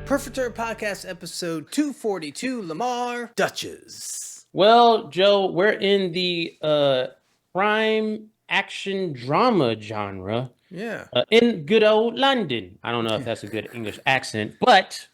Perfect Turd Podcast, episode 242, Lamar, Duchess. Well, Joe, we're in the crime action drama genre Yeah. in good old London. I don't know if that's a good English accent, but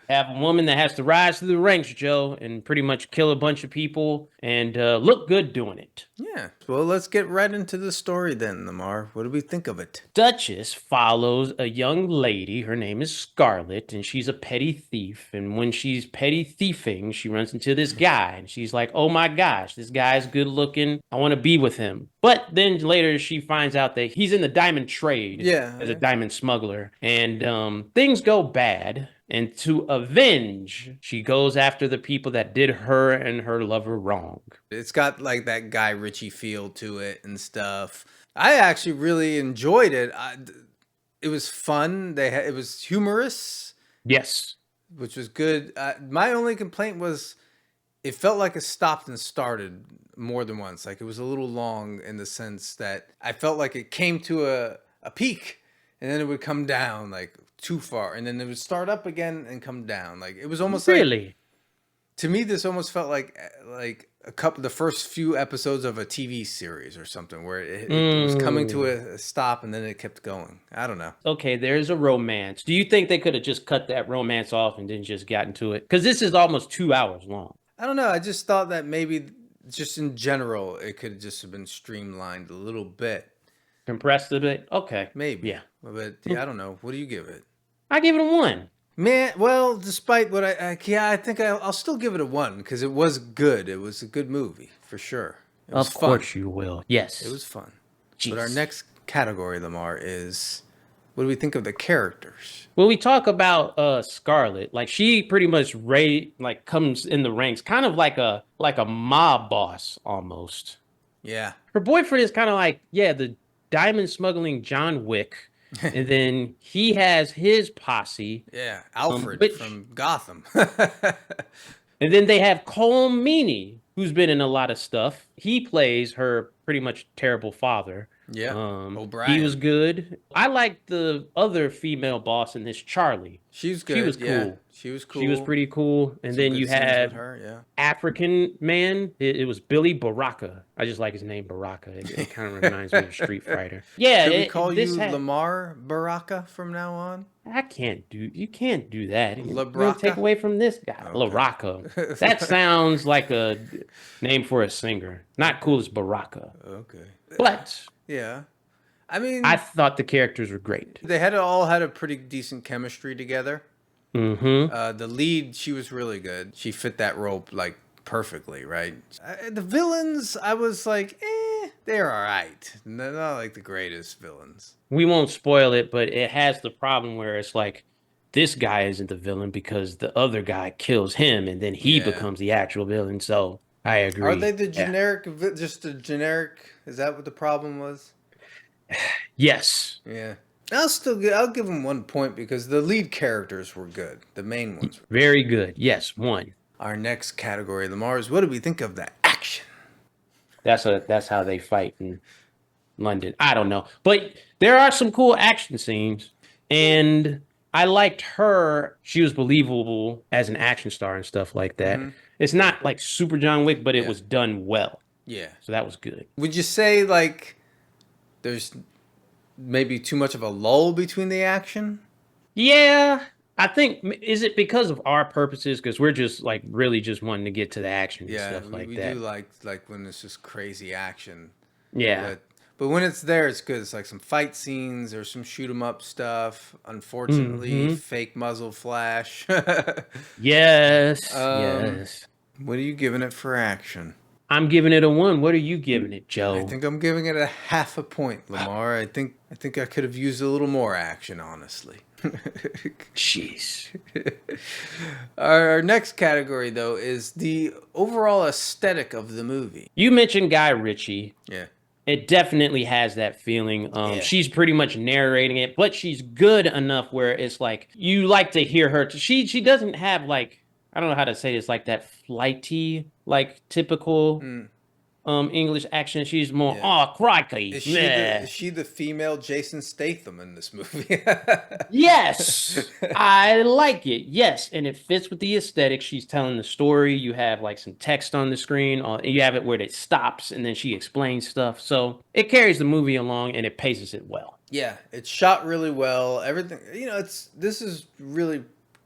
have a woman that has to rise through the ranks, Joe, and pretty much kill a bunch of people and look good doing it. Yeah. Well, let's get right into the story then, Lamar. What do we think of it? Duchess follows a young lady. Her name is Scarlett, and she's a petty thief. And when she's petty thieving, she runs into this guy, and she's like, "Oh my gosh, this guy's good looking. I want to be with him." But then later, she finds out that he's in the diamond trade as a diamond smuggler, and things go bad. And to avenge, she goes after the people that did her and her lover wrong. It's got like that Guy Ritchie feel to it and stuff. I actually really enjoyed it. It was fun. It was humorous. Yes. Which was good. My only complaint was it felt like it stopped and started more than once. Like it was a little long in the sense that I felt like it came to a peak and then it would come down like too far, and then it would start up again and come down. Like it was almost really. To me, this almost felt like the first few episodes of a TV series or something, where it was coming to a stop and then it kept going. I don't know. Okay, there's a romance. Do you think they could have just cut that romance off and then just gotten to it? Because this is almost 2 hours long. I don't know. I just thought that maybe just in general, it could just have been streamlined a little bit. Compressed a bit? Okay. Maybe. Yeah. But yeah, I don't know. What do you give it? I give it a 1. Man, well, despite what I think I'll still give it a 1 because it was good. It was a good movie for sure. It was fun. Of course you will. Yes. It was fun. Jeez. But our next category, Lamar, is what do we think of the characters? Well, we talk about Scarlett. Like she pretty much comes in the ranks, kind of like a mob boss almost. Yeah. Her boyfriend is kind of like, the diamond smuggling John Wick. And then he has his posse. Yeah, Alfred from Gotham. And then they have Cole Meany, who's been in a lot of stuff. He plays her pretty much terrible father. Yeah, O'Brien. He was good. I like the other female boss in this, Charlie. She's good. She was cool. Yeah, she was cool. She was pretty cool. And then you had her, African man. It was Billy Baraka. I just like his name, Baraka. It kind of reminds me of Street Fighter. Yeah. Should we call you Lamar Baraka from now on? You can't do that. You're gonna take away from this guy. Okay. Laraka. That sounds like a name for a singer. Not cool as Baraka. Okay. But yeah. I mean, I thought the characters were great. They all had a pretty decent chemistry together. Mm-hmm. The lead, she was really good. She fit that role like perfectly, right? The villains, I was like, they're all right. They're not like the greatest villains. We won't spoil it, but it has the problem where it's like, this guy isn't the villain because the other guy kills him, and then he becomes the actual villain. So I agree. Are they the generic, just the generic? Is that what the problem was? Yes. Yeah. I'll give them 1 point because the lead characters were good. The main ones were very good. Yes, 1. Our next category, Lamar, is what do we think of the action? That's how they fight in London. I don't know. But there are some cool action scenes, and I liked her. She was believable as an action star and stuff like that. Mm-hmm. It's not like super John Wick, but it was done well. Yeah. So that was good. Would you say like there's maybe too much of a lull between the action? Yeah. I think, is it because of our purposes? Because we're just like really just wanting to get to the action and stuff like that. Yeah, we do like when it's just crazy action. Yeah. But when it's there, it's good. It's like some fight scenes or some shoot 'em up stuff. Unfortunately, fake muzzle flash. Yes. Yes. What are you giving it for action? I'm giving it a 1. What are you giving it, Joe? I think I'm giving it a 0.5 point, Lamar. I think I could have used a little more action, honestly. Jeez. Our next category, though, is the overall aesthetic of the movie. You mentioned Guy Ritchie. Yeah. It definitely has that feeling. She's pretty much narrating it, but she's good enough where it's like you like to hear her. She doesn't have like, I don't know how to say this, like that flighty, like typical English accent. She's more, Yeah. oh, crikey. Is Meh. she the female Jason Statham in this movie? Yes, I like it. Yes, and it fits with the aesthetic. She's telling the story. You have like some text on the screen. You have it where it stops and then she explains stuff. So it carries the movie along and it paces it well. Yeah, it's shot really well. Everything, this is really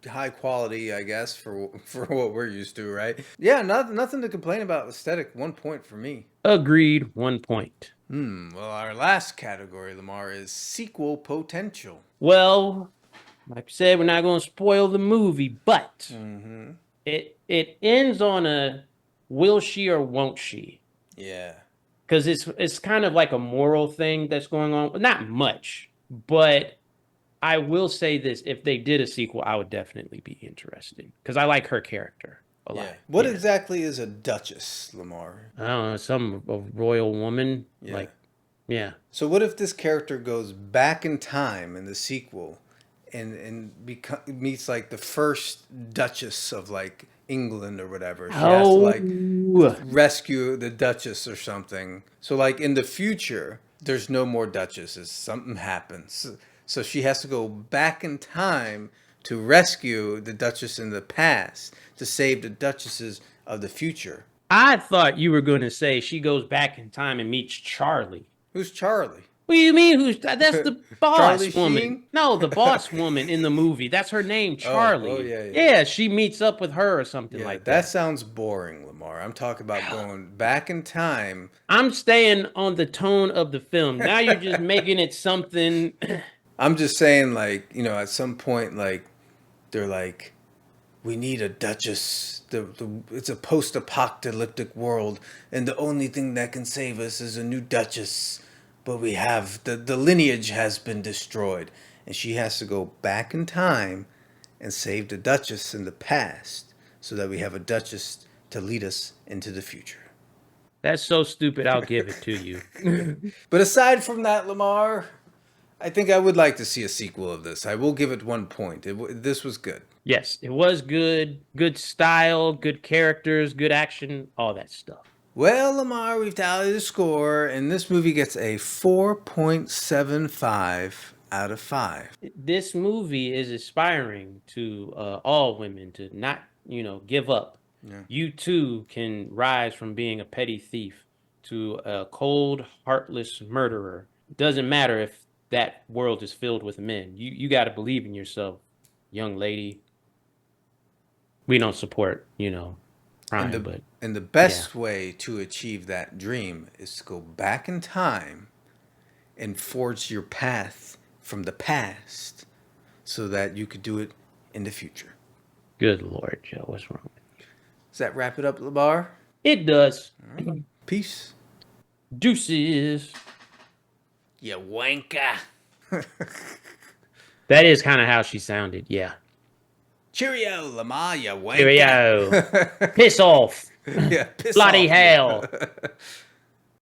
high quality, I guess, for what we're used to, right? Yeah, nothing to complain about aesthetic. 1 point for me. Agreed. 1 point. Well, our last category, Lamar, is sequel potential. Well, like I said, we're not going to spoil the movie, but it ends on a will she or won't she? Yeah. Because it's kind of like a moral thing that's going on. Not much, but I will say this: if they did a sequel, I would definitely be interested because I like her character a lot. Yeah. What Yeah. exactly is a duchess, Lamar? I don't know, some a royal woman. Yeah. Like, yeah. So what if this character goes back in time in the sequel meets like the first Duchess of like England or whatever? She has to like rescue the Duchess or something. So like in the future, there's no more Duchesses. Something happens. So she has to go back in time to rescue the Duchess in the past to save the Duchesses of the future. I thought you were going to say she goes back in time and meets Charlie. Who's Charlie? What do you mean? That's the boss Charlie woman? Sheen? No, the boss woman in the movie. That's her name, Charlie. Oh, yeah. Yeah, she meets up with her or something like That that. sounds boring, Lamar. I'm talking about going back in time. I'm staying on the tone of the film. Now you're just making it something. I'm just saying, like, at some point, like, they're like, we need a Duchess. It's a post-apocalyptic world, and the only thing that can save us is a new Duchess. But we have the lineage has been destroyed, and she has to go back in time and save the Duchess in the past, so that we have a Duchess to lead us into the future. That's so stupid. I'll give it to you. But aside from that, Lamar, I think I would like to see a sequel of this. I will give it 1 point. This was good. Yes, it was good. Good style, good characters, good action, all that stuff. Well, Lamar, we've tallied the score, and this movie gets a 4.75 out of 5. This movie is aspiring to all women to not, give up. Yeah. You too can rise from being a petty thief to a cold, heartless murderer. It doesn't matter if that world is filled with men. You got to believe in yourself, young lady. We don't support, crime, but And the best way to achieve that dream is to go back in time and forge your path from the past so that you could do it in the future. good Lord, Joe, what's wrong with you? Does that wrap it up, Lamar? It does. Peace. Deuces. You wanker. That is kind of how she sounded, yeah. Cheerio, Lamar, you wanker. Cheerio. Piss off. Yeah, piss Bloody off, hell. yeah.